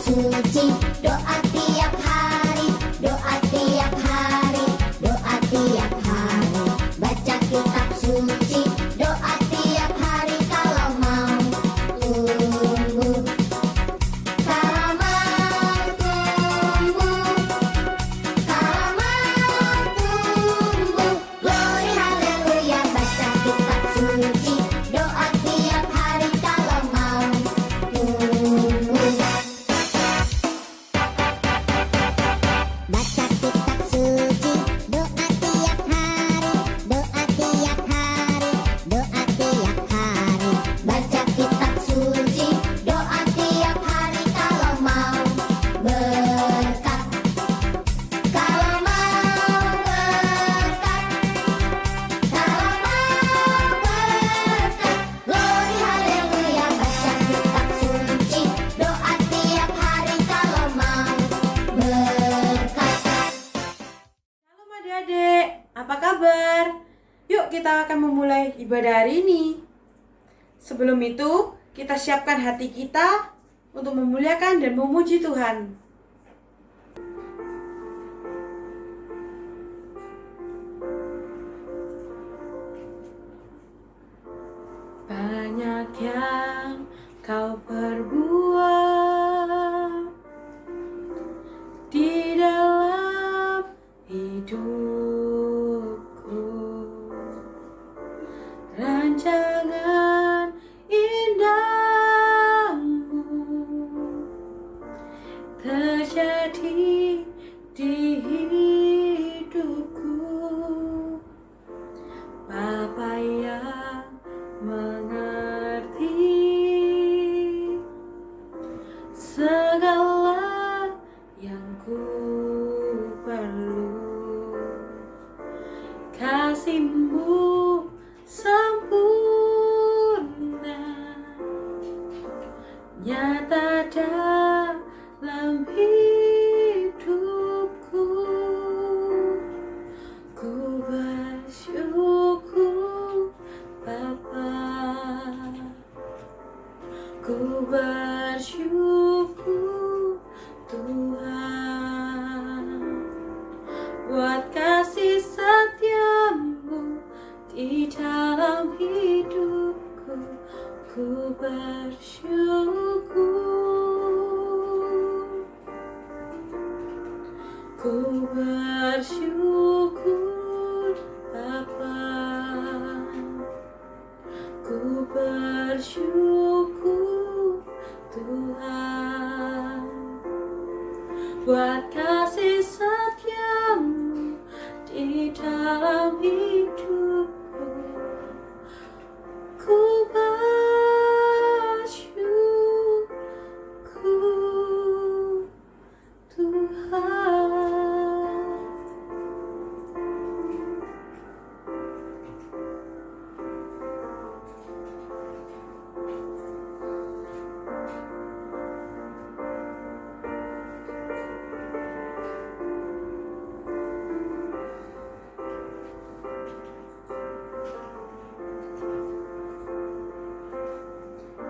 suci, doa tiap hari, doa tiap hari, doa tiap hari. Baca kitab suci, doa tiap hari kalau mau tumbuh. Kalau mau tumbuh, kalau mau tumbuh. Glory haleluya, baca kitab suci, doa tiap hari kalau mau tumbuh. Baca kitab suci, doa tiap hari, doa tiap hari, doa tiap hari. Baca kitab suci, doa tiap hari kalau mau berkat. Kalau mau berkat, kalau mau berkat. Glory haleluya, baca kitab suci, doa tiap hari kalau mau berkat. Shalom adik-adik, apa kabar? Yuk kita akan memulai ibadah hari ini. Sebelum itu, kita siapkan hati kita untuk memuliakan dan memuji Tuhan. Banyak yang kau perbuat di dalam hidupku, rancangan indahmu terjadi di hidupku. Bapa yang mengerti segala yang ku perlu, kasih-Mu sempurna nyata dalam hidupku. Ku bersyukur Bapa, ku bersyukur Tuhan buat kasih setia-Mu di dalam hidupku. Ku bersyukur, ku bersyukur Bapa, ku bersyukur Tuhan buat kasih setia-Mu di dalam hidupku. Ku bersyukur Tuhan.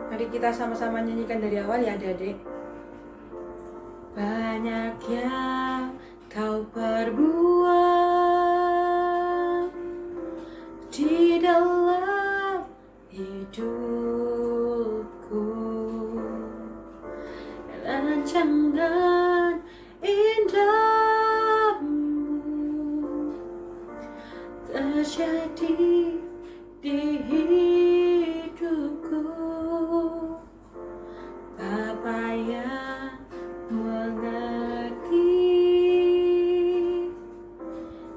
Mari kita sama-sama nyanyikan dari awal ya adik-adik. Banyak yang kau perbuat di dalam hidupku, rancangan indahmu terjadi di hidupku. Bapa yang mengerti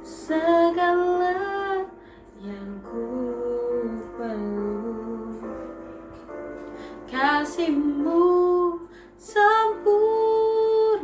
segala yang ku perlu, kasih-Mu sempurna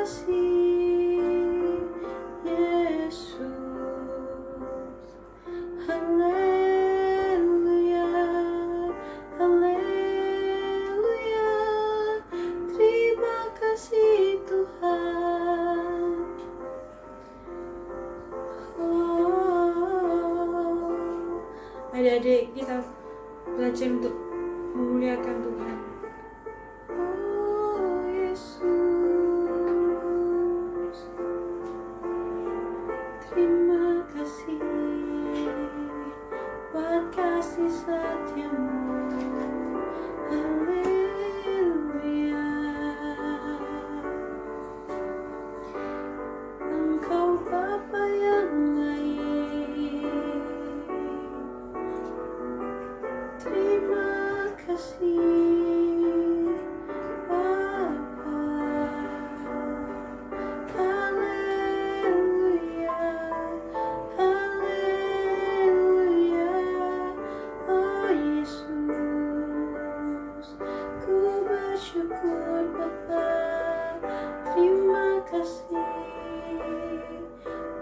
kasih Yesus. Haleluya, haleluya. Terima kasih Tuhan. Adik-adik, kita belajar untuk memuliakan Tuhan. Oh Yesus, terima kasih buat kasih setiamu. Haleluya, Engkau Bapa yang baik. Terima kasih Bapa. Haleluya, haleluya. Oh Yesus, ku bersyukur Bapa. Terima kasih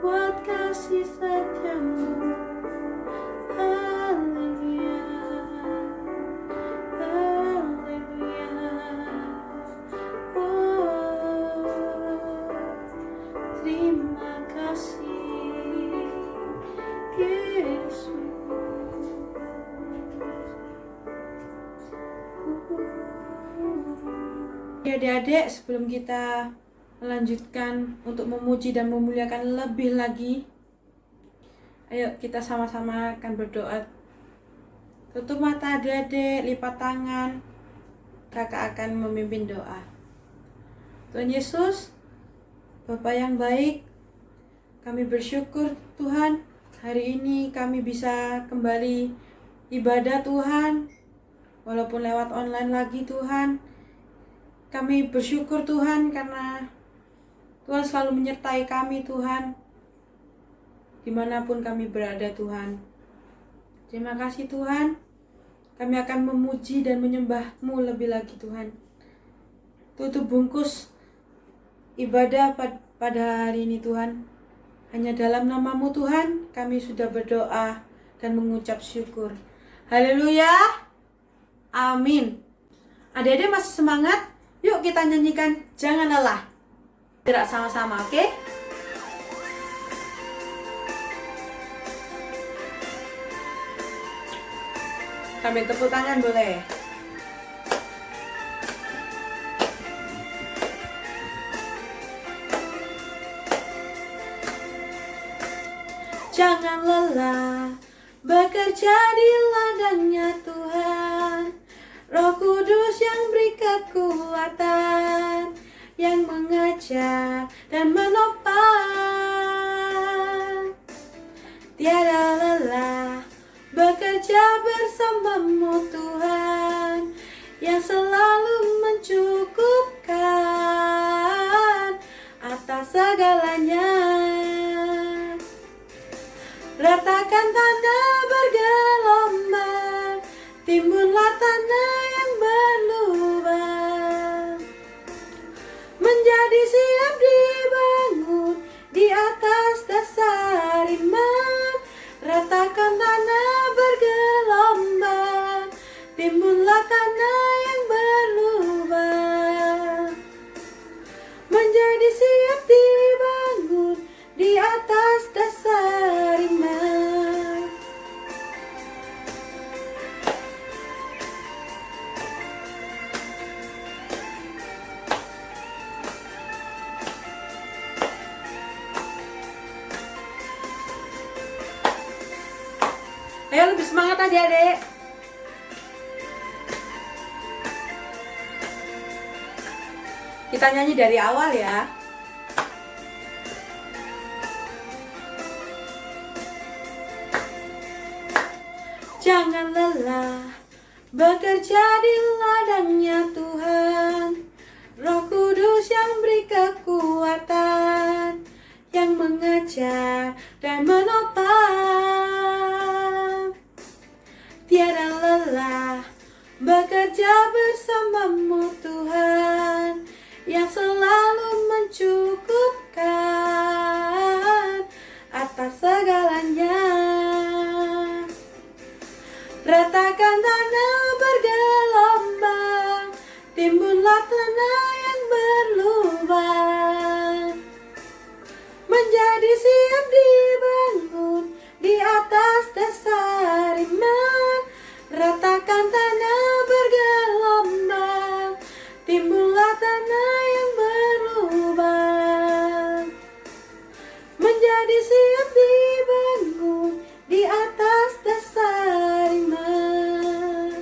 buat kasih setiamu. Haleluya, haleluya. Oh, terima kasih Yesus. Ya adik-adik, sebelum kita melanjutkan untuk memuji dan memuliakan lebih lagi, ayo kita sama-sama akan berdoa. Tutup mata adik-adik, lipat tangan. Kakak akan memimpin doa. Tuhan Yesus, Bapa yang baik, kami bersyukur Tuhan, hari ini kami bisa kembali ibadah Tuhan, walaupun lewat online lagi Tuhan. Kami bersyukur Tuhan karena Tuhan selalu menyertai kami Tuhan, dimanapun kami berada Tuhan. Terima kasih Tuhan, kami akan memuji dan menyembah-Mu lebih lagi Tuhan. Tutup bungkus ibadah pada hari ini Tuhan. Hanya dalam nama-Mu Tuhan, kami sudah berdoa dan mengucap syukur. Haleluya, amin. Adik-adik masih semangat? Yuk kita nyanyikan Jangan Lelah. Gerak sama-sama, oke? Sambil tepuk tangan boleh. Jangan lelah bekerja di ladangnya Tuhan. Roh Kudus yang beri kekuatan, yang mengajar dan menopang. Tiada lelah bekerja bersamamu Tuhan, yang selalu mencukupkan atas segalanya. Ratakan tanah bergelombang, timbunlah tanah yang berlubang, menjadi siap dibangun di atas dasar iman. Ratakan tanah bergelombang, timbunlah tanah yang berlubang, menjadi siap dibangun di atas dasar iman. Ayo lebih semangat adik-adik. Kita nyanyi dari awal ya. Jangan lelah bekerja di ladangnya Tuhan. Roh Kudus yang beri kekuatan, yang mengajar dan menopang. Tiada lelah bekerja bersamamu Tuhan, yang selalu mencukupkan atas segalanya. Ratakan tanah bergelombang, timbunlah tanah yang berlubang, menjadi siap dibangun di atas dasar iman. Ratakan tanah bergelombang, timbunlah tanah yang berlubang, menjadi siap dibangun di atas dasar iman.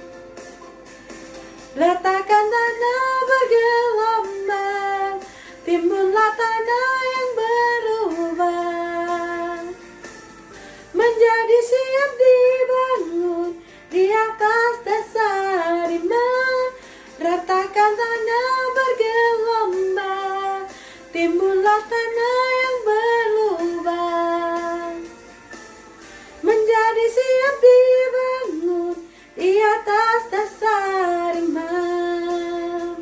Ratakan tanah bergelombang, timbunlah tanah yang berlubang, menjadi siap dibangun di atas dasar iman. Ratakan tanah bergelombang, timbunlah tanah yang berlubang, menjadi siap dibangun di atas dasar iman,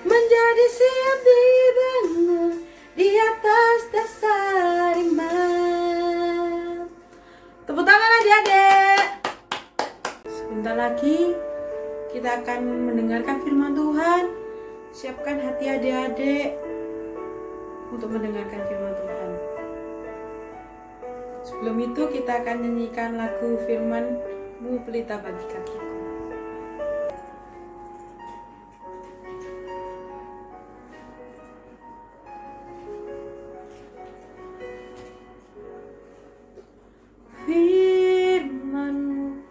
menjadi siap dibangun di atas dasar iman. Tepuk tangan adik-adik. Sebentar lagi kita akan mendengarkan firman Tuhan. Siapkan hati adik-adik untuk mendengarkan firman Tuhan. Sebelum itu kita akan nyanyikan lagu Firman-Mu Pelita Bagi Kakiku. Firman-Mu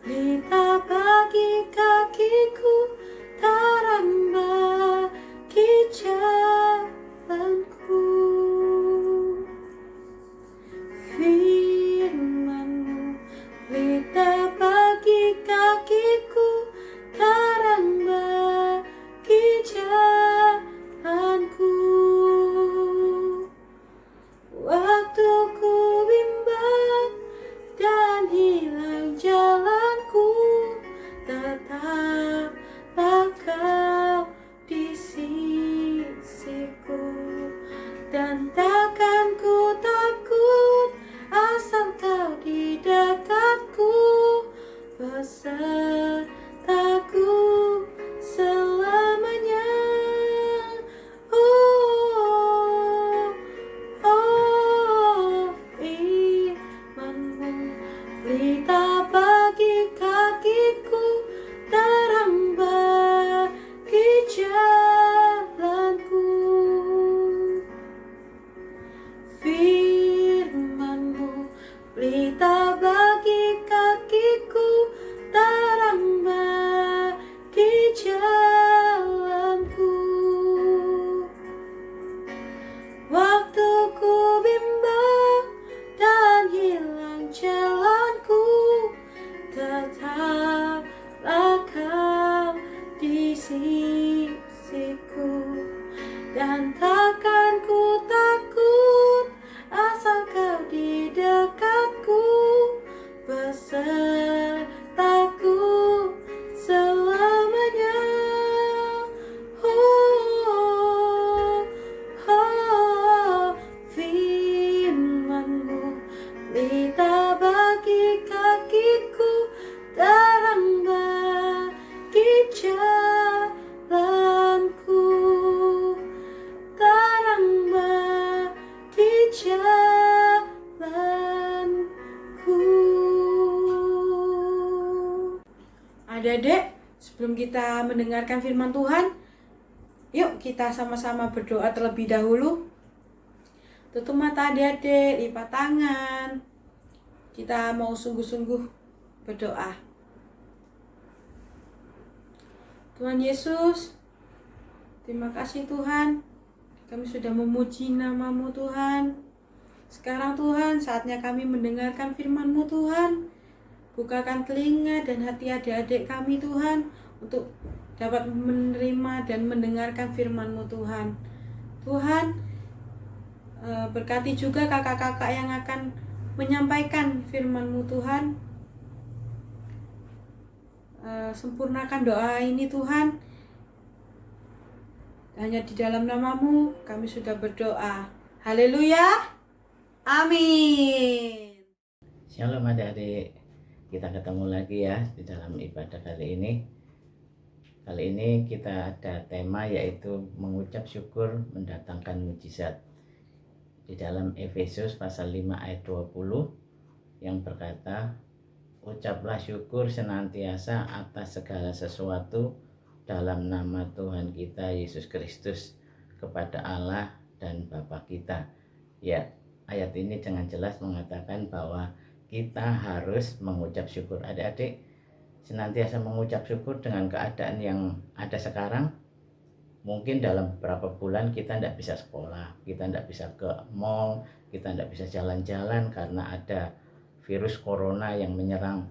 pelita bagi kakiku, terang bagi jalanku. Firman-Mu pelita bagi kakiku, terang bagi jalanku. Waktu ku bimbang dan hilang jalanku, tetaplah Kau di sisiku, dan takkan ku takut asal Kau di dekatku, besertaku selamanya. Firman-Mu pelita bagi kakiku, terang bagi jalanku. Firman-Mu pelita bagi kakiku, terang bagi jalanku. Waktu ku bimbang dan hilang jalanku, tetaplah Kau di sisiku, dan takkan ku takut asal Kau di dekatku, besertaku selamanya. Firman-Mu pelita bagi kakiku, terang bagi jalanku, terang bagi jalanku. Adik-adik, sebelum kita mendengarkan firman Tuhan, yuk kita sama-sama berdoa terlebih dahulu. Tutup mata adik-adik, lipat tangan. Kita mau sungguh-sungguh berdoa. Tuhan Yesus, terima kasih Tuhan. Kami sudah memuji nama-Mu Tuhan. Sekarang Tuhan, saatnya kami mendengarkan firman-Mu Tuhan. Bukakan telinga dan hati adik-adik kami Tuhan, untuk dapat menerima dan mendengarkan firman-Mu Tuhan. Tuhan, berkati juga kakak-kakak yang akan menyampaikan firman-Mu Tuhan. Sempurnakan doa ini Tuhan, Hanya di dalam nama-Mu kami sudah berdoa. Haleluya. Amin. Shalom adik-adik, kita ketemu lagi ya di dalam ibadah kali ini. Kali ini kita ada tema yaitu mengucap syukur mendatangkan mujizat. Di dalam Efesus pasal 5 ayat 20 yang berkata, ucaplah syukur senantiasa atas segala sesuatu dalam nama Tuhan kita Yesus Kristus kepada Allah dan Bapa kita. Ya, ayat ini dengan jelas mengatakan bahwa kita harus mengucap syukur. Adik-adik senantiasa mengucap syukur dengan keadaan yang ada sekarang. Mungkin dalam beberapa bulan kita tidak bisa sekolah, kita tidak bisa ke mall, kita tidak bisa jalan-jalan karena ada virus corona yang menyerang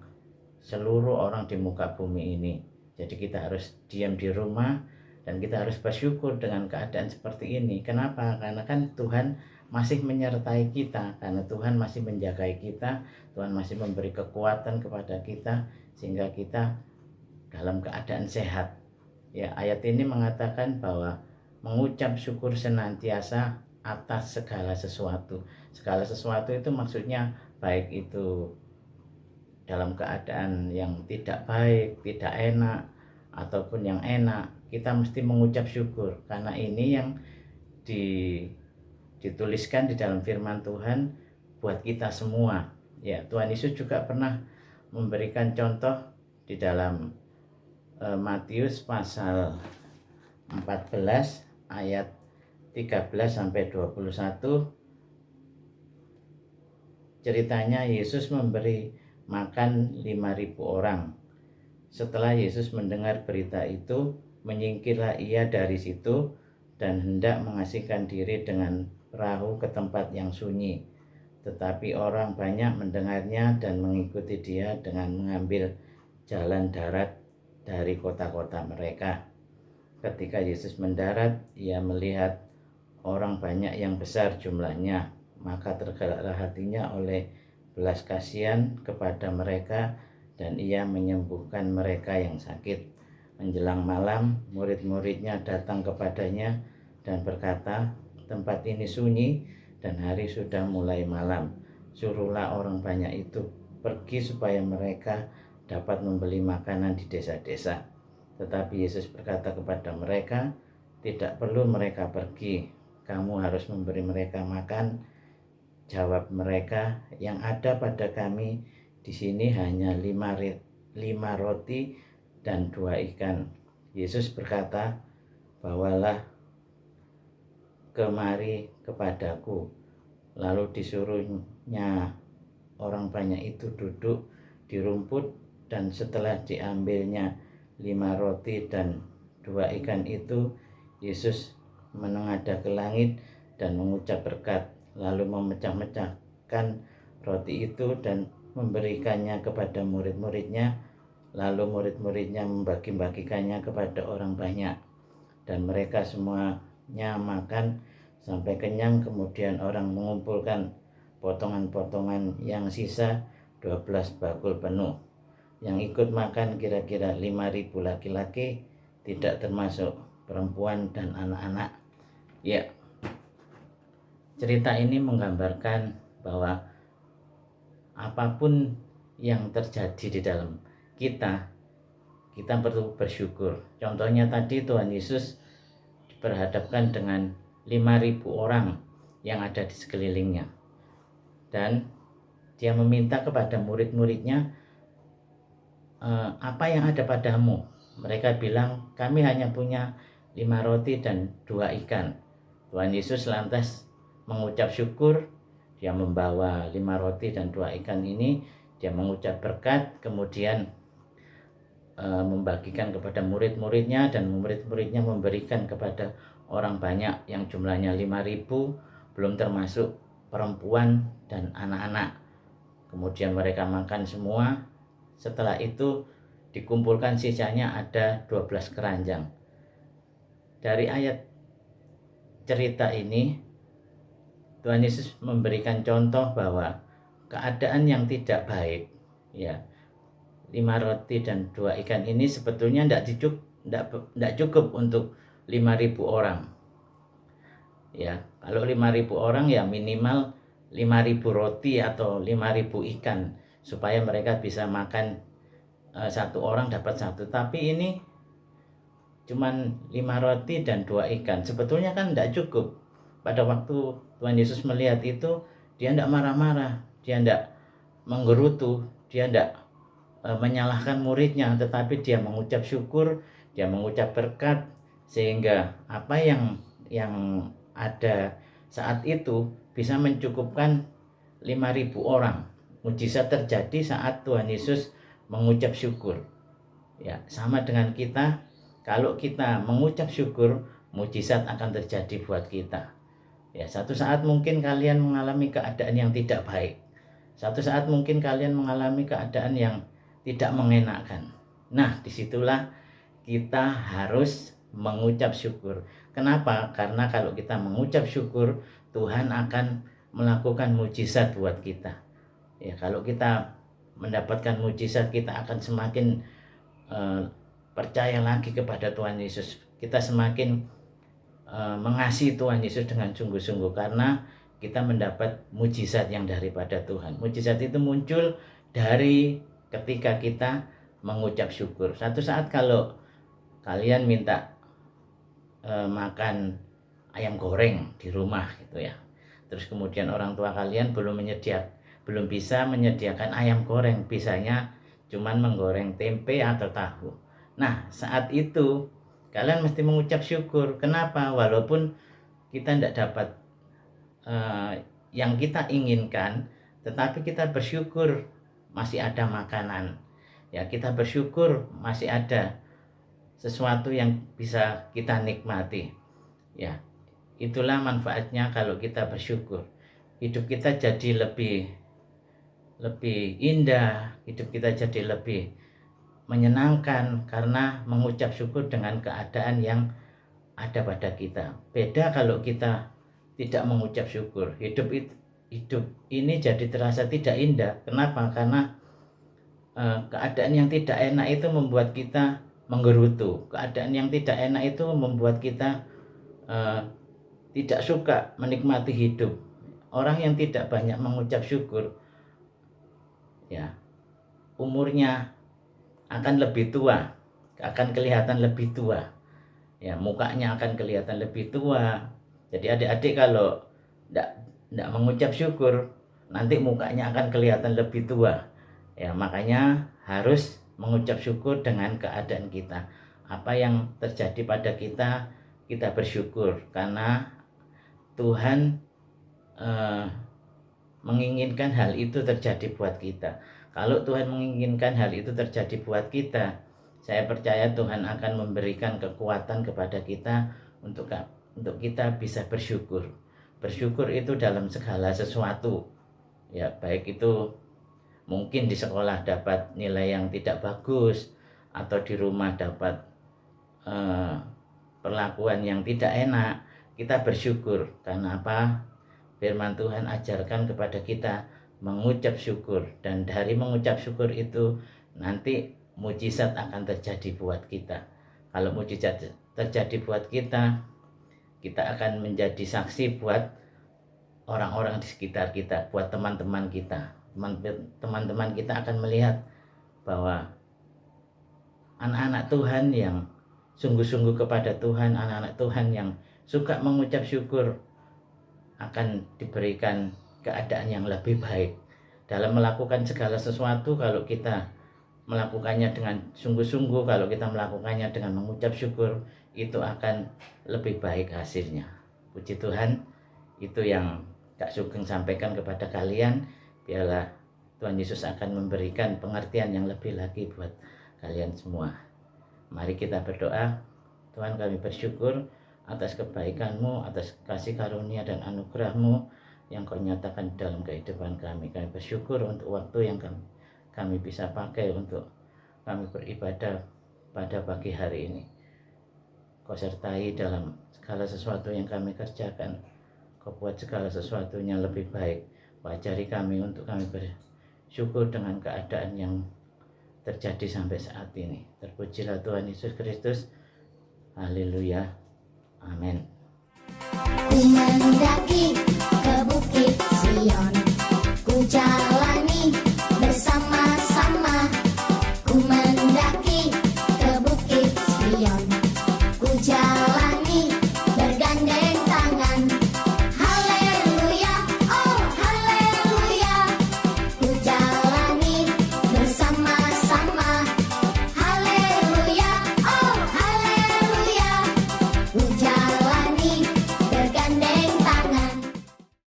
seluruh orang di muka bumi ini. Jadi kita harus diam di rumah dan kita harus bersyukur dengan keadaan seperti ini. Kenapa? Karena kan Tuhan masih menyertai kita, karena Tuhan masih menjaga kita, Tuhan masih memberi kekuatan kepada kita sehingga kita dalam keadaan sehat. Ya, ayat ini mengatakan bahwa mengucap syukur senantiasa atas segala sesuatu. Segala sesuatu itu maksudnya baik itu dalam keadaan yang tidak baik, tidak enak, ataupun yang enak, kita mesti mengucap syukur. Karena ini yang dituliskan di dalam firman Tuhan buat kita semua. Ya, Tuhan Yesus juga pernah memberikan contoh di dalam Matius pasal 14 ayat 13 sampai 21. Ceritanya Yesus memberi makan 5.000 orang. Setelah Yesus mendengar berita itu, menyingkirlah ia dari situ dan hendak mengasingkan diri dengan perahu ke tempat yang sunyi. Tetapi orang banyak mendengarnya dan mengikuti dia dengan mengambil jalan darat dari kota-kota mereka. Ketika Yesus mendarat, ia melihat orang banyak yang besar jumlahnya, maka tergeraklah hatinya oleh belas kasihan kepada mereka dan ia menyembuhkan mereka yang sakit. Menjelang malam, murid-muridnya datang kepadanya dan berkata, tempat ini sunyi dan hari sudah mulai malam. Suruhlah orang banyak itu pergi supaya mereka dapat membeli makanan di desa-desa. Tetapi Yesus berkata kepada mereka, tidak perlu mereka pergi, kamu harus memberi mereka makan. Jawab mereka, yang ada pada kami di sini hanya 5 roti dan 2 ikan. Yesus berkata, bawalah kemari kepadaku. Lalu disuruhnya orang banyak itu duduk di rumput, dan setelah diambilnya 5 roti dan 2 ikan itu, Yesus menengadah ke langit dan mengucap berkat, lalu memecah-mecahkan roti itu dan memberikannya kepada murid-muridnya, lalu murid-muridnya membagi-bagikannya kepada orang banyak, dan mereka semuanya makan sampai kenyang. Kemudian orang mengumpulkan potongan-potongan yang sisa 12 bakul penuh. Yang ikut makan kira-kira 5.000 laki-laki, tidak termasuk perempuan dan anak-anak. Ya, cerita ini menggambarkan bahwa apapun yang terjadi di dalam kita perlu bersyukur. Contohnya tadi Tuhan Yesus berhadapkan dengan 5.000 orang yang ada di sekelilingnya, dan dia meminta kepada murid-muridnya, apa yang ada padamu? Mereka bilang, kami hanya punya 5 roti dan 2 ikan. Tuhan Yesus lantas mengucap syukur. Dia membawa 5 roti dan 2 ikan ini, dia mengucap berkat, kemudian membagikan kepada murid-muridnya, dan murid-muridnya memberikan kepada orang banyak yang jumlahnya 5.000, belum termasuk perempuan dan anak-anak. Kemudian mereka makan semua. Setelah itu dikumpulkan sisanya ada 12 keranjang. Dari ayat cerita ini Tuhan Yesus memberikan contoh bahwa keadaan yang tidak baik, ya, 5 roti dan 2 ikan ini sebetulnya tidak cukup untuk 5.000 orang. Ya, kalau 5.000 orang ya minimal 5.000 roti atau 5.000 ikan supaya mereka bisa makan, satu orang dapat satu. Tapi ini cuman 5 roti dan 2 ikan. Sebetulnya kan tidak cukup. Pada waktu Tuhan Yesus melihat itu, dia tidak marah-marah, dia tidak menggerutu, dia tidak menyalahkan muridnya, tetapi dia mengucap syukur, dia mengucap berkat, sehingga apa yang ada saat itu bisa mencukupkan 5.000 orang. Mujizat terjadi saat Tuhan Yesus mengucap syukur. Ya, sama dengan kita, kalau kita mengucap syukur, mujizat akan terjadi buat kita. Ya, satu saat mungkin kalian mengalami keadaan yang tidak baik. Satu saat mungkin kalian mengalami keadaan yang tidak mengenakan. Nah, disitulah kita harus mengucap syukur. Kenapa? Karena kalau kita mengucap syukur, Tuhan akan melakukan mujizat buat kita. Ya, kalau kita mendapatkan mujizat, kita akan semakin percaya lagi kepada Tuhan Yesus. Kita semakin mengasihi Tuhan Yesus dengan sungguh-sungguh karena kita mendapat mujizat yang daripada Tuhan. Mujizat itu muncul dari ketika kita mengucap syukur. Satu saat kalau kalian minta makan ayam goreng di rumah gitu ya, terus kemudian orang tua kalian belum bisa menyediakan ayam goreng, bisanya cuman menggoreng tempe atau tahu. Nah, saat itu kalian mesti mengucap syukur. Kenapa? Walaupun kita tidak dapat yang kita inginkan, tetapi kita bersyukur masih ada makanan. Ya, kita bersyukur masih ada sesuatu yang bisa kita nikmati. Ya, itulah manfaatnya kalau kita bersyukur. Hidup kita jadi lebih indah, hidup kita jadi lebih menyenangkan karena mengucap syukur dengan keadaan yang ada pada kita. Beda kalau kita tidak mengucap syukur. Hidup ini jadi terasa tidak indah. Kenapa? Karena keadaan yang tidak enak itu membuat kita menggerutu. Keadaan yang tidak enak itu membuat kita tidak suka menikmati hidup. Orang yang tidak banyak mengucap syukur, ya, umurnya akan lebih tua, akan kelihatan lebih tua. Ya, mukanya akan kelihatan lebih tua. Jadi adik-adik kalau tidak mengucap syukur, nanti mukanya akan kelihatan lebih tua. Ya, makanya harus mengucap syukur dengan keadaan kita. Apa yang terjadi pada kita, kita bersyukur karena Tuhan menginginkan hal itu terjadi buat kita. Kalau Tuhan menginginkan hal itu terjadi buat kita, saya percaya Tuhan akan memberikan kekuatan kepada kita untuk kita bisa bersyukur. Bersyukur itu dalam segala sesuatu. Ya, baik itu mungkin di sekolah dapat nilai yang tidak bagus, atau di rumah dapat perlakuan yang tidak enak, kita bersyukur. Karena apa? Firman Tuhan ajarkan kepada kita mengucap syukur, dan dari mengucap syukur itu nanti mujizat akan terjadi buat kita. Kalau mujizat terjadi buat kita, kita akan menjadi saksi buat orang-orang di sekitar kita, buat teman-teman kita. Teman-teman kita akan melihat bahwa anak-anak Tuhan yang sungguh-sungguh kepada Tuhan, anak-anak Tuhan yang suka mengucap syukur, akan diberikan keadaan yang lebih baik dalam melakukan segala sesuatu. Kalau kita melakukannya dengan sungguh-sungguh, kalau kita melakukannya dengan mengucap syukur, itu akan lebih baik hasilnya. Puji Tuhan, itu yang Kak Sugeng sampaikan kepada kalian. Biarlah Tuhan Yesus akan memberikan pengertian yang lebih lagi buat kalian semua. Mari kita berdoa. Tuhan, kami bersyukur atas kebaikan-Mu, atas kasih karunia dan anugerah-Mu yang Kau nyatakan dalam kehidupan kami. Kami bersyukur untuk waktu yang kami bisa pakai untuk kami beribadah pada pagi hari ini. Kau sertai dalam segala sesuatu yang kami kerjakan. Kau buat segala sesuatunya lebih baik. Kau ajari kami untuk kami bersyukur dengan keadaan yang terjadi sampai saat ini. Terpujilah Tuhan Yesus Kristus. Haleluya. Amin. Ku mendaki ke Bukit Sion.